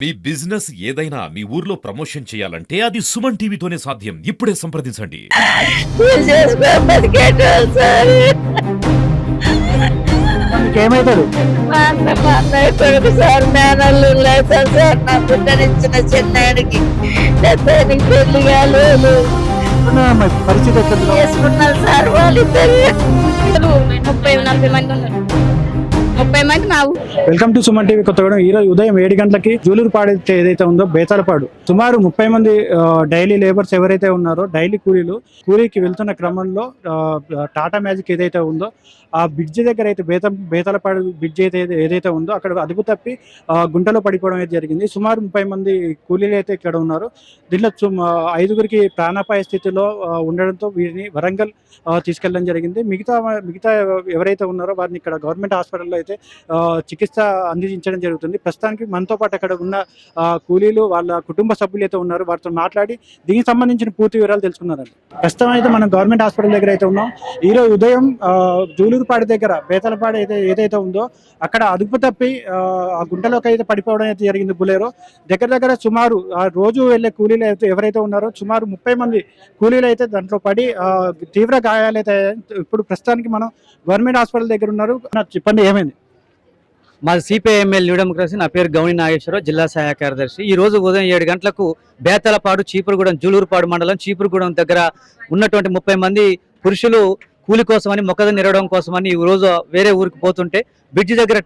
మీ business ఏదైనా మీ ఊర్లో promotion చేయాలంటే అది సుమన్ టీవీతోనే సాధ్యం. ఇప్పుడే సంప్రదించండి. మీకేమైతాడు? మా అన్నయ్య కొడుకు సార్, మేనల్లు లేదు సార్. నా బిడ్డనిచ్చిన చిన్నాడికి పెద్దానికి పెళ్లి కాలేదు. పరిస్థితి ఎక్కడ? చేసుకున్నారు సార్ వాళ్ళిద్దరు. 30-40 మంది ఉన్నారు. 30 మంది మా ఊరు. Welcome to Suman TV Kothagudem. ఈ రోజు ఉదయం 7 గంటలకి జూలూరుపాడు ఏదైతే ఉందో బేతాలపాడు సుమారు 30 మంది డైలీ లేబర్స్ ఎవరైతే ఉన్నారో డైలీ కూలీకి వెళ్తున్న క్రమంలో టాటా మ్యాజిక్ ఏదైతే ఉందో ఆ బ్రిడ్జి దగ్గర అయితే బేతాలపాడు బ్రిడ్జి ఏదైతే ఉందో అక్కడ అదుపు తప్పి గుంటలో పడిపోవడం అయితే జరిగింది. సుమారు 30 మంది కూలీలు అయితే ఇక్కడ ఉన్నారు. దీంట్లో 5గురికి ప్రాణాపాయ స్థితిలో ఉండడంతో వీరిని వరంగల్ తీసుకెళ్ళడం జరిగింది. మిగతా ఎవరైతే ఉన్నారో వారిని ఇక్కడ గవర్నమెంట్ హాస్పిటల్లో అయితే చికిత్స అందించడం జరుగుతుంది. ప్రస్తుతానికి మనతో పాటు అక్కడ ఉన్న కూలీలు వాళ్ళ కుటుంబ సభ్యులు అయితే ఉన్నారు. వారితో మాట్లాడి దీనికి సంబంధించిన పూర్తి వివరాలు తెలుసుకున్నారండి. ప్రస్తుతం అయితే మనం గవర్నమెంట్ హాస్పిటల్ దగ్గర అయితే ఉన్నాం. ఈరోజు ఉదయం జూలూరుపాడు దగ్గర బేతలపాడు ఏదైతే ఉందో అక్కడ అదుపు తప్పి ఆ గుంటలోకి అయితే పడిపోవడం అయితే జరిగింది. బులేరో దగ్గర సుమారు రోజు వెళ్ళే కూలీలు అయితే ఎవరైతే ఉన్నారో సుమారు 30 మంది కూలీలు అయితే దాంట్లో పడి తీవ్ర గాయాలు అయితే ఇప్పుడు ప్రస్తుతానికి మనం గవర్నమెంట్ హాస్పిటల్ దగ్గర ఉన్నారు. చెప్పండి ఏమైంది? మాది సిపిఐఎంఎల్ న్యూ డెమోక్రసీ. నా పేరు గౌని నాగేశ్వరరావు, జిల్లా సహాయ కార్యదర్శి. ఈ రోజు ఉదయం 7 గంటలకు బేతలపాడు చీపురుగూడెం జూలూరుపాడు మండలం చీపురుగూడెం దగ్గర ఉన్నటువంటి 30 మంది పురుషులు కూలి కోసమని మొక్కజొన్న ఎరవడం కోసమని ఈ రోజు వేరే ఊరికి పోతుంటే బ్రిడ్జి దగ్గర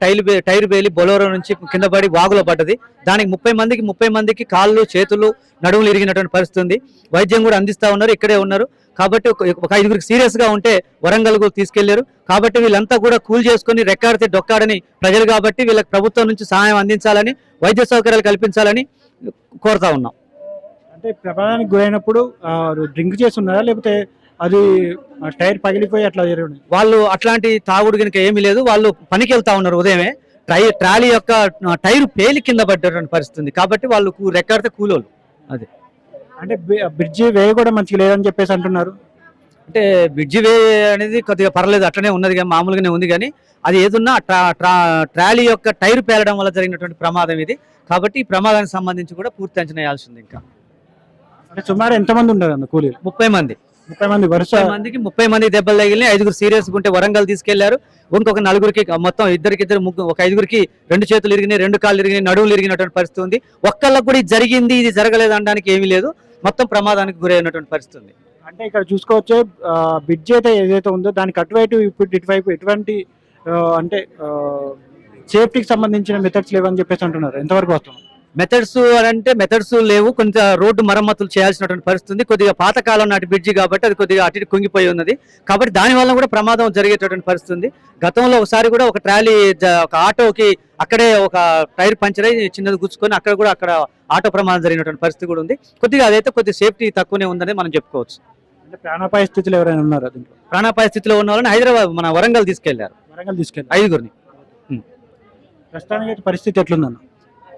టైర్ బేలి బొలోరో నుంచి కింద పడి వాగులో పడ్డది. దానికి 30 మందికి కాళ్ళు చేతులు నడుములు ఇరిగినటువంటి పరిస్థితి ఉంది. వైద్యం కూడా అందిస్తా ఉన్నారు, ఇక్కడే ఉన్నారు. కాబట్టి ఒక 5గురికి సీరియస్ గా ఉంటే వరంగల్ కూడా తీసుకెళ్లారు. కాబట్టి వీళ్ళంతా కూడా కూలి చేసుకుని రెక్కాడితే డొక్కాడని ప్రజలు కాబట్టి వీళ్ళకి ప్రభుత్వం నుంచి సహాయం అందించాలని, వైద్య సౌకర్యాలు కల్పించాలని కోరుతా ఉన్నాం. అంటే ప్రమాదానికి గురైనప్పుడు డ్రింక్ చేసి ఉన్నారా లేకపోతే అది టైర్ పగిలిపోయి అట్లా జరిగింది? వాళ్ళు అట్లాంటి తాగుడు కనుక ఏమీ లేదు. వాళ్ళు పనికి వెళ్తా ఉన్నారు. ఉదయమే ట్రాలీ యొక్క టైర్ పేలి కింద పడ్డటువంటి పరిస్థితి ఉంది. కాబట్టి వాళ్ళు రెక్కాడితే కూలోళ్ళు. అది అంటే బ్రిడ్జి వే కూడా మంచిగా లేదని చెప్పేసి అంటున్నారు. అంటే బ్రిడ్జి వే అనేది కొద్దిగా పర్లేదు, అట్లనే ఉన్నది కానీ మామూలుగానే ఉంది. కానీ అది ఏదున్నా ట్రాలీ యొక్క టైర్ పేలడం వల్ల జరిగినటువంటి ప్రమాదం ఇది. కాబట్టి ఈ ప్రమాదానికి సంబంధించి కూడా పూర్తి అంచనా వేయాల్సింది. ఇంకా అంటే సుమారు ఎంతమంది ఉన్నారు అన్న కూలీలు? 30 మంది. 30 మంది వరుస 30 మంది దెబ్బలు తగిలినాయి. 5గురు సీరియస్ ఉంటే వరంగల్ తీసుకెళ్లారు. ఇంకొక 4గురికి మొత్తం ఇద్దరు ఒక 5గురికి 2 చేతులు ఇరిగినాయి, 2 కాళ్ళు ఇరిగినాయి, నడువులు ఇరిగినటువంటి పరిస్థితి ఉంది. ఒక్కళ్ళకు కూడా ఇది జరిగింది ఇది జరగలేదు అనడానికి ఏమీ లేదు. మొత్తం ప్రమాదానికి గురైనటువంటి పరిస్థితి ఉంది. అంటే ఇక్కడ చూసుకోవచ్చు బ్రిడ్జ్ అయితే ఏదైతే ఉందో దానికి అటువైపు ఇటువైపు ఎటువంటి అంటే సేఫ్టీకి సంబంధించిన మెథడ్స్ లేవని చెప్పేసి అంటున్నారు. ఎంతవరకు వస్తుంది? మెథడ్స్ లేవు. కొంత రోడ్డు మరమ్మతులు చేయాల్సినటువంటి పరిస్థితి ఉంది. కొద్దిగా పాతకాలం నాటి బ్రిడ్జి కాబట్టి అది కొద్దిగా అటు కుంగిపోయి ఉన్నది. కాబట్టి దాని వల్ల కూడా ప్రమాదం జరిగేటటువంటి పరిస్థితి ఉంది. గతంలో ఒకసారి కూడా ఒక ట్రాలీ ఒక ఆటోకి అక్కడే ఒక టైర్ పంచర్ అయ్యి చిన్నది గుచ్చుకొని అక్కడ ఆటో ప్రమాదం జరిగినటువంటి పరిస్థితి కూడా ఉంది. కొద్దిగా అదైతే కొద్దిగా సేఫ్టీ తక్కువనే ఉందని మనం చెప్పుకోవచ్చు. అంటే ప్రాణాపాయ స్థితిలో ఎవరైనా ఉన్నారు? ప్రాణాపాయ స్థితిలో ఉన్న వాళ్ళని హైదరాబాద్ మన వరంగల్ తీసుకెళ్లారు. 5గురిని. ప్రస్తుతానికి పరిస్థితి ఎట్లుందన్న?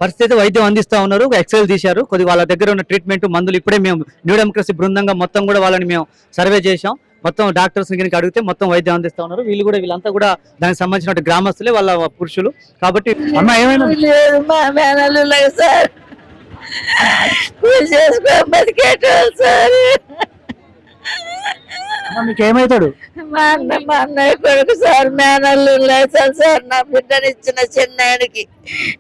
పరిస్థితి వైద్యం అందిస్తా ఉన్నారు. ఎక్స్రేలు తీశారు. కొద్దిగా వాళ్ళ దగ్గర ఉన్న ట్రీట్మెంట్ మందులు ఇప్పుడే మేము న్యూ డెమోక్రసీ బృందంగా మొత్తం కూడా వాళ్ళని మేము సర్వే చేశాం. మొత్తం డాక్టర్స్ కనుక అడిగితే మొత్తం వైద్యం అందిస్తా ఉన్నారు. వీళ్ళంతా కూడా దానికి సంబంధించిన గ్రామస్తులే, వాళ్ళ పురుషులు. కాబట్టి అమ్మ ఏమైనా లేదు, మా మేనల్లు లేదు సార్. కూలి చేసుకో బతికేటోళ్ళు సార్. మీకు ఏమైతాడు? మా అన్నయ్య కొడుకు సార్, మేనల్లు లేదు సార్. నా బిడ్డనిచ్చిన చిన్నాడికి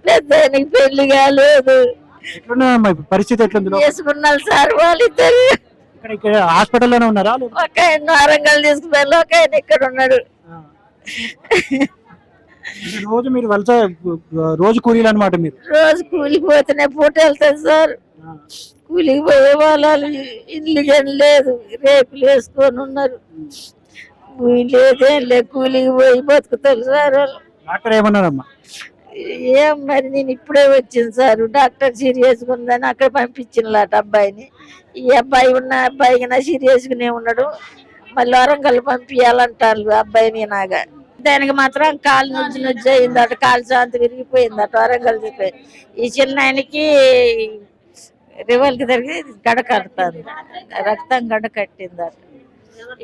పెద్దానికి పెళ్లి కాలేదు. ఎట్లున్నా పరిస్థితి ఎట్లుంది? చేసుకున్నారు సార్ వాళ్ళిద్దరు. ఇక్కడ హాస్పిటల్లోనే ఉన్నారా? ఒక ఆయన వరంగల్ తీసుకుపోయి ఒక ఆయన ఇక్కడ ఉన్నాడు. రోజు మీరు రోజు కూలీలు అనమాట. మీరు రోజు కూలికి పోతేనే పూట వెళ్తారు సార్. కూలికి పోయే వాళ్ళు ఇల్లు కానీ లేదు, రేపులు వేసుకొని ఉన్నారు. లేదేం లేదు, కూలికి పోయి బతుకుతారు సార్ వాళ్ళు. డాక్టర్ ఏమన్నారమ్మా? ఏం మరి నేను ఇప్పుడే వచ్చింది సార్. డాక్టర్ సీరియస్గా ఉందని అక్కడ పంపించినలాట అబ్బాయిని. ఈ అబ్బాయికి నా సీరియస్గానే ఉన్నాడు. మళ్ళీ వరంగల్ పంపించాలంటారు అబ్బాయిని. నాగా దానికి మాత్రం కాలు నుంచి అయిందట, కాలు శాంతి విరిగిపోయిందట. వరంగల్ చెప్పి ఈ చిన్న ఆయనకి రివల్కి జరిగి గడ కడుతుంది, రక్తం గడ కట్టిందట.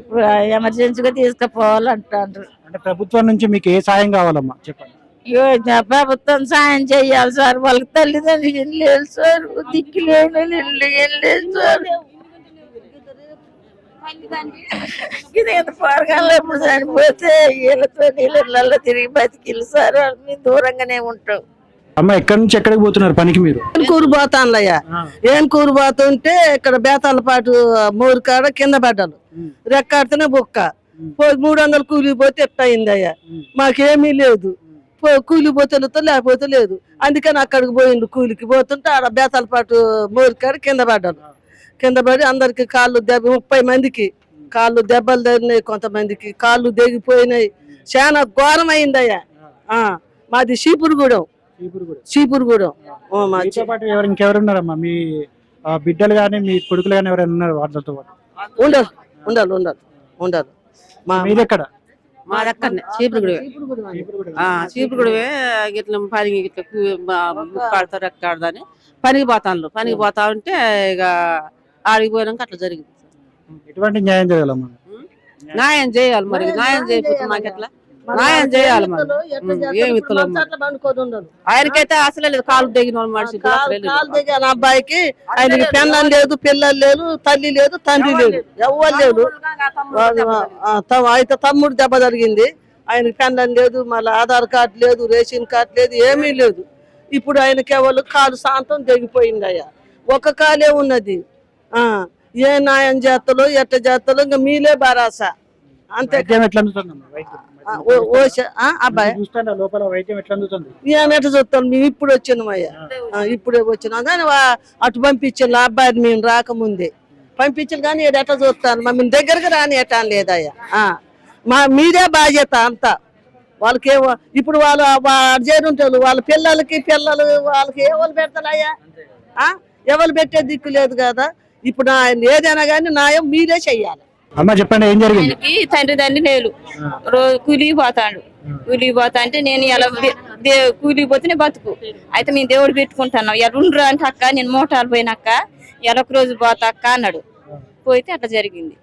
ఇప్పుడు ఎమర్జెన్సీగా తీసుకుపోవాలంటారు. అంటే ప్రభుత్వం నుంచి మీకు ఏ సాయం కావాలమ్మా చెప్పండి? ఇగో ప్రభుత్వం సాయం చెయ్యాలి సార్. వాళ్ళకి తల్లిదండ్రులు ఏం లేదు సార్, దిక్కు లేని ఇల్లు ఏం లేదు సార్. ఇది ఎంత పొరగాల్లో ఎప్పుడు చనిపోతే వీళ్ళతో నీళ్ళల్లో తిరిగి బతికిల్లు సార్. మేము దూరంగానే ఉంటాం. అమ్మ ఎక్కడి నుంచి ఎక్కడికి పోతున్నారు పనికి మీరు? కూరు పోతానులయ్యా. ఏం కూరు పోతుంటే ఇక్కడ బేతాలపాటు మోరు కాడ కింద పడ్డాను, రెక్కాడితేనే బొక్క 300 కూలి పోతే ఎట్ట అయిందయ్యా. మాకేమీ లేదు, కూలి పోతే లేకపోతే లేదు. అందుకని అక్కడికి పోయిండు. కూలికి పోతుంటే ఆడ బేతాలపాటు మోరు కాడ కింద పడ్డాను. కింద పడి అందరికి కాళ్ళు 30 మందికి కాళ్ళు దెబ్బలు తగినాయి, కొంతమందికి కాళ్ళు దిగిపోయినాయి. చాలా ఘోరం అయిందయ్యా. మాది చీపురుగూడెం. మీతో పాటు ఇంకెవరున్నారమ్మా? మీ బిడ్డలు గానీ మీ కొడుకులు గానీ ఎవరైనా ఉన్నారు వాళ్ళతో పాటు? ఉండరు. మీరెక్కడ? మాదక్కడనే చీపురుగూడవే గిట్ల పని గిట్ల కాడతారు ఎక్కడదని పనికి పోతా ఉంటే ఇక ఆడికి పోయినాక అట్లా జరిగింది. ఎటువంటి న్యాయం జరగాలమ్మా? న్యాయం చేయాలి మరి, న్యాయం చేయకపోతే మాకెట్లా? న్యాయం చేయాలి మరి. ఏమి ఆయనకైతే అసలే లేదు, కాలు దిగిన వాళ్ళు మనిషి కాలు దిగిన అబ్బాయికి ఆయనకి పెళ్ళం లేదు, పిల్లలు లేదు, తల్లి లేదు, తండ్రి లేదు, ఎవ్వరు లేదు. అయితే తమ్ముడు దెబ్బ జరిగింది, ఆయనకి పెళ్ళం లేదు, మళ్ళీ ఆధార్ కార్డు లేదు, రేషన్ కార్డు లేదు, ఏమీ లేదు. ఇప్పుడు ఆయనకి ఎవరు కాలు శాంతం దిగిపోయింది అయ్యా. ఒక కాలే ఉన్నది. ఏ న్యాయం చేస్తలో ఎట్ట చేస్తలో ఇంకా మీలే భరాసా. అంతే. అబ్బాయి లోపల వైద్యం ఎట్లా అందుతుంది? ఏమెట చూస్తాం మేము, ఇప్పుడు వచ్చినామయ్యా, ఇప్పుడే వచ్చినాం. కానీ అటు పంపించాను అబ్బాయిని మేము రాకముందే పంపించాను. కానీ ఎట్లా చూస్తాను, మమ్మల్ని దగ్గరకు రాని ఎట్టా లేదయ్యా. మీదే బాధ్యత అంతా. వాళ్ళకేమో ఇప్పుడు వాళ్ళు చేరుంటారు, వాళ్ళ పిల్లలు వాళ్ళకి ఎవరు పెడతారయ్యా? ఎవరు పెట్టే దిక్కు లేదు కదా. ఇప్పుడు ఏదైనా కానీ న్యాయం మీరే చెయ్యాలి. అమ్మ చెప్పండి, ఏం జరిగింది? తండ్రి లేడు, రోజు కూలికి పోతా అంటే నేను ఇలా కూలికి పోతేనే బతుకు. అయితే మేము దేవుడు పెట్టుకుంటున్నాం. ఇలా ఉండ్రు అంటే అక్క నేను మోటార్లు పోయినాక ఇలా ఒక రోజు పోతా అక్క అన్నాడు. పోయితే అట్లా జరిగింది.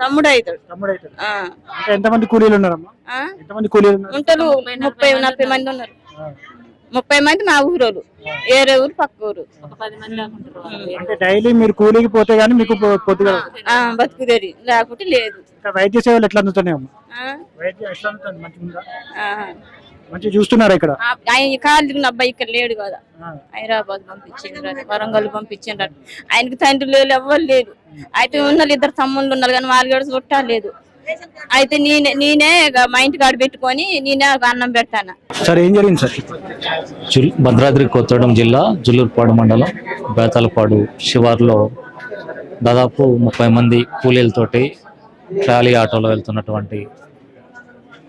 తమ్ముడు అవుతాడు. ఎంతమంది కూలీలు ఉన్నారమ్మా? ఉంటారు 30-40 మంది ఉన్నారు. 30 మంది మా ఊరోళ్ళు, ఏరే ఊరు పక్క ఊరు. డైలీ మీరు కూలీకి పోతే గానీ మీకు బతుకుదేరి, లేకపోతే లేదు. వైద్య సేవలు ఎట్లా అందుతున్నాయమ్మా? మంచిగా చూస్తున్నారు ఇక్కడ? ఆయన కాళ్ళు అబ్బాయి ఇక్కడ లేడు కదా, హైదరాబాద్ పంపించిండ్రు, వరంగల్ పంపించిండ్రు. ఆయనకి తండ్రి లేదు, ఎవ్వరు లేదు. అయితే ఉన్న 2 తమ్ముళ్ళు ఉన్నారు కానీ వాళ్ళు కూడా చుట్టాలేదు. అయితే నేనే మా ఇంటి కాడ పెట్టుకొని నేనే అన్నం పెడతాను. సార్ ఏం జరిగింది సార్? భద్రాద్రి కొత్తగూడెం జిల్లా జుల్లూరుపాడు మండలం బేతాలపాడు శివార్లో దాదాపు 30 మంది కూలీలతోటి ట్రాలీ ఆటోలో వెళ్తున్నటువంటి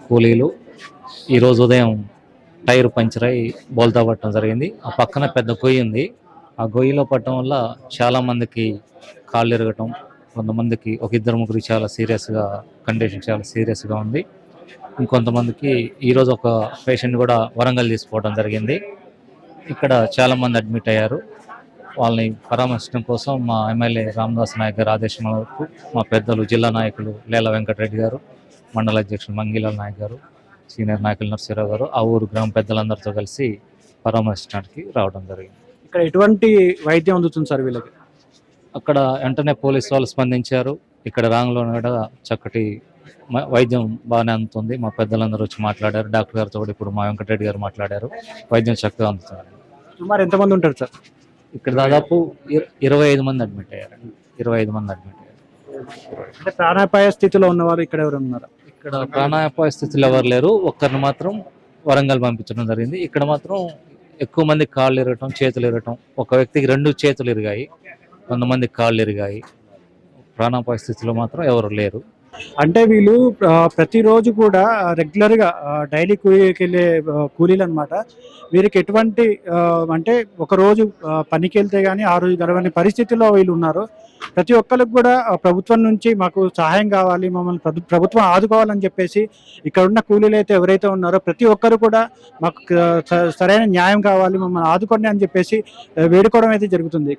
కూలీలు ఈరోజు ఉదయం టైర్ పంచర్ అయి బోల్తా పట్టడం జరిగింది. ఆ పక్కన పెద్ద గొయ్యి ఉంది. ఆ గొయ్యిలో పట్టడం వల్ల చాలామందికి కాళ్ళు ఎరగటం, కొంతమందికి 1-2 చాలా సీరియస్గా కండిషన్ చాలా సీరియస్గా ఉంది. ఇంకొంతమందికి ఈరోజు ఒక పేషెంట్ కూడా వరంగల్ తీసుకోవడం జరిగింది. ఇక్కడ చాలామంది అడ్మిట్ అయ్యారు. వాళ్ళని పరామర్శించడం కోసం మా ఎమ్మెల్యే రామదాస్ నాయక్ గారి ఆదేశం మేరకు మా పెద్దలు జిల్లా నాయకులు లేల వెంకటరెడ్డి గారు, మండల అధ్యక్షులు మంగిలాల్ నాయక్ గారు, సీనియర్ నాయకులు నరసింహరావు గారు, ఆ ఊరు గ్రామ పెద్దలందరితో కలిసి పరామర్శించడానికి రావడం జరిగింది. ఇక్కడ ఎటువంటి వైద్యం అందుతుంది సార్ వీళ్ళకి? అక్కడ వెంటనే పోలీసు వాళ్ళు స్పందించారు. ఇక్కడ రాంగ్లో కూడా చక్కటి వైద్యం బాగానే అందుతుంది. మా పెద్దలందరూ వచ్చి మాట్లాడారు. డాక్టర్ గారితో కూడా ఇప్పుడు మా వెంకటరెడ్డి గారు మాట్లాడారు. వైద్యం చక్కగా అందుతుంది. సుమారు ఎంతమంది ఉంటారు సార్ ఇక్కడ? దాదాపు 25 మంది అడ్మిట్ అయ్యారు. 25 మంది అడ్మిట్ అయ్యారు. అంటే ప్రాణాపాయ స్థితిలో ఉన్నవారు ఇక్కడ ఎవరు ఉన్నారు? ఇక్కడ ప్రాణాపాయ స్థితిలో ఎవరు లేరు. ఒక్కరిని మాత్రం వరంగల్ పంపించడం జరిగింది. ఇక్కడ మాత్రం ఎక్కువ మంది కాళ్ళు ఇరగటం, చేతులు ఇరగటం. ఒక వ్యక్తికి 2 చేతులు ఇరిగాయి, కొంతమందికి కాళ్ళు ఇరిగాయి. ప్రాణాపాయ స్థితిలో మాత్రం ఎవరు లేరు. అంటే వీళ్ళు ప్రతిరోజు కూడా రెగ్యులర్ గా డైలీ కూలీకి వెళ్ళే కూలీలు అనమాట. వీరికి ఎటువంటి అంటే ఒక రోజు పనికి వెళ్తే గానీ ఆ రోజు గడవని పరిస్థితిలో వీళ్ళు ఉన్నారు. ప్రతి ఒక్కరికి కూడా ప్రభుత్వం నుంచి మాకు సహాయం కావాలి, మమ్మల్ని ప్రభుత్వం ఆదుకోవాలని చెప్పేసి ఇక్కడ ఉన్న కూలీలు అయితే ఎవరైతే ఉన్నారో ప్రతి ఒక్కరు కూడా మాకు సరైన న్యాయం కావాలి, మమ్మల్ని ఆదుకోండి అని చెప్పేసి వేడుకోవడం అయితే జరుగుతుంది.